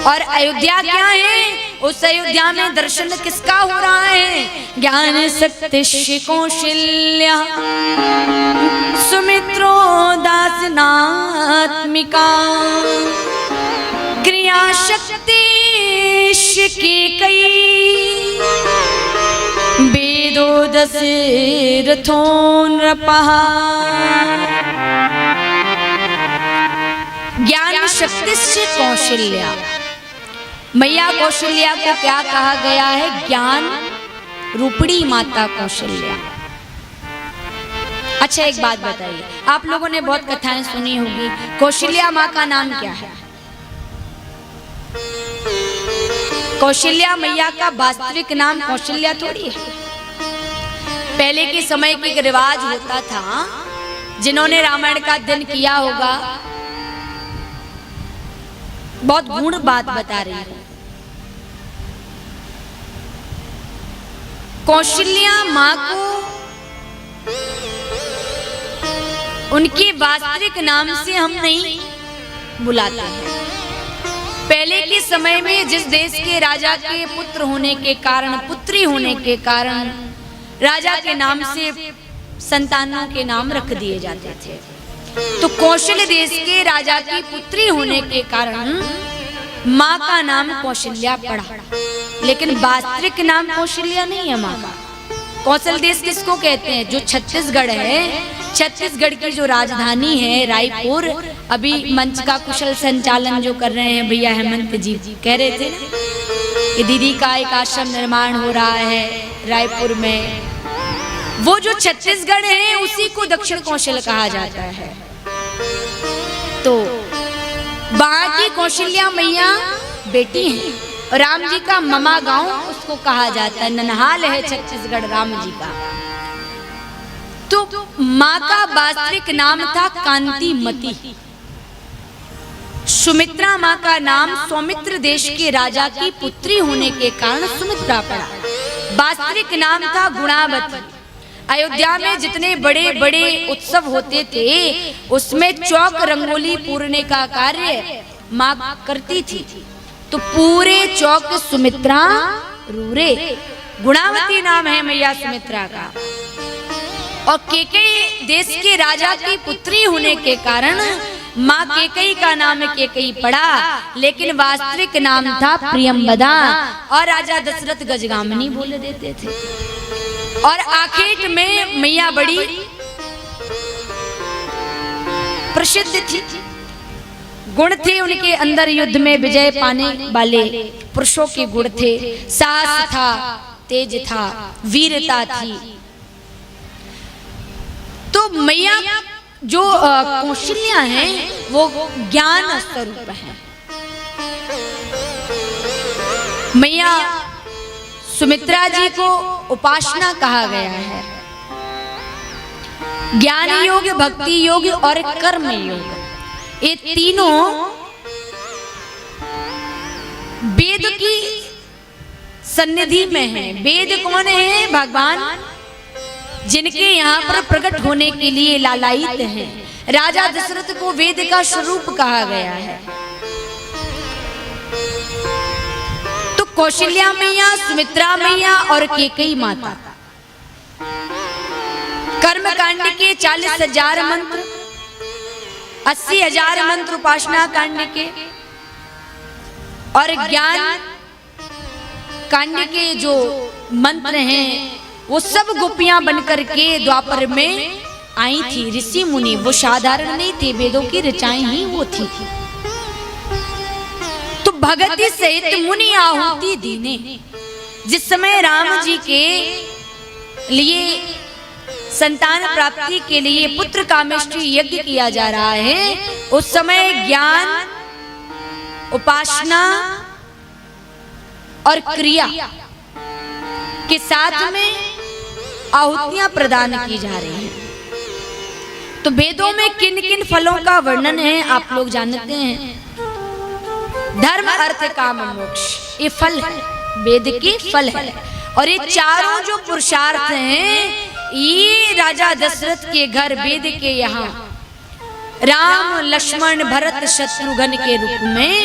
और अयोध्या क्या है? उस अयोध्या में दर्शन किसका हो रहा है? ज्ञान शक्ति कौशल्या सुमित्रो दासनात्मिका क्रिया शक्ति कैकेयी वेदो दशरथो नृपः। ज्ञान शक्ति से कौशल्या, मैया कौशल्या को क्या कहा गया है? ज्ञान रूपड़ी माता कौशल्या। अच्छा एक बात बताइए, आप लोगों ने बहुत कथाएं सुनी होगी, कौशल्या माँ का नाम क्या है? कौशल्या मैया का वास्तविक नाम कौशल्या थोड़ी है। पहले के समय की एक रिवाज होता था, जिन्होंने रामायण का अध्ययन किया होगा, बहुत गूढ़ बात बता रही हूं। कौशल्या माँ को उनके वास्तविक नाम से हम नहीं बुलाते हैं। पहले के समय में जिस देश के राजा के पुत्र होने के कारण, पुत्री होने के कारण राजा के नाम से संतानों के नाम रख दिए जाते थे। तो कौशल देश के राजा की पुत्री होने के कारण माँ का नाम कौशल्या पड़ा, लेकिन वास्तविक नाम कौशल्या नहीं है माँ का। कौशल देश किसको कहते हैं? जो छत्तीसगढ़ है, छत्तीसगढ़ की जो राजधानी है रायपुर, अभी मंच का कुशल संचालन जो कर रहे हैं भैया हेमंत जी कह रहे थे कि दीदी का एक आश्रम निर्माण हो रहा है रायपुर में। वो जो छत्तीसगढ़ है उसी को दक्षिण कौशल कहा जाता है। तो वहां की कौशल्या मैया बेटी है। राम जी का ममा गांव उसको कहा जाता है, ननहाल है छत्तीसगढ़ राम जी का। तो माँ का वास्तविक नाम था कांतिमती। सुमित्रा माँ का नाम सौमित्र देश के राजा की पुत्री होने के कारण सुमित्रा पड़ा। वास्तविक नाम था गुणावती। अयोध्या में जितने बड़े बड़े उत्सव होते थे उसमें चौक रंगोली पूरने का कार्य माँ करती थी। तो पूरे चौक सुमित्रा रूरे, गुणावती नाम है मैया सुमित्रा का। और केकई देश के राजा की पुत्री होने के कारण माँ केकई का नाम केकई पड़ा, लेकिन वास्तविक नाम था प्रियंवदा। और राजा दशरथ गजगामिनी बोले देते थे। और आखेट में मैया बड़ी प्रसिद्ध थी। गुण थे उनके अंदर, युद्ध में विजय पाने वाले पुरुषों के गुण थे। साहस था, तेज था, वीरता थी। तो मैया जो कौशल्या हैं वो ज्ञान स्वरूप है। मैया सुमित्रा जी को उपासना कहा गया है। ज्ञान योग, भक्ति योग और कर्म योग, ये तीनों वेद की सन्निधि में है। वेद कौन है? भगवान, जिनके यहाँ पर प्रकट होने के लिए लालायित हैं। राजा दशरथ को वेद का स्वरूप कहा गया है। तो कौशल्या मैया, सुमित्रा मैया और केकई माता। कर्म कांड के 40,000 मंत्र, 80,000 मंत्र उपासना कांड के, और ज्ञान कांड के जो मंत्र हैं वो सब गोपियां बनकर के द्वापर में आई थी। ऋषि मुनि वो साधारण नहीं थे, वेदों की ऋचाएं ही वो थी। तो भगति सहित मुनि आहुति दीने, जिस समय राम जी के लिए संतान प्राप्ति के लिए पुत्र कामेष्टि यज्ञ किया जा रहा है, उस समय ज्ञान, उपासना और क्रिया के साथ में आहुतियां प्रदान की जा रही हैं। तो वेदों में किन किन फलों का वर्णन है आप लोग जानते हैं? धर्म, अर्थ, काम, मोक्ष, ये फल है, वेद के फल है। और ये चारों जो पुरुषार्थ हैं ये राजा दशरथ के घर वेद के यहाँ राम, लक्ष्मण, भरत, शत्रुघ्न के रूप में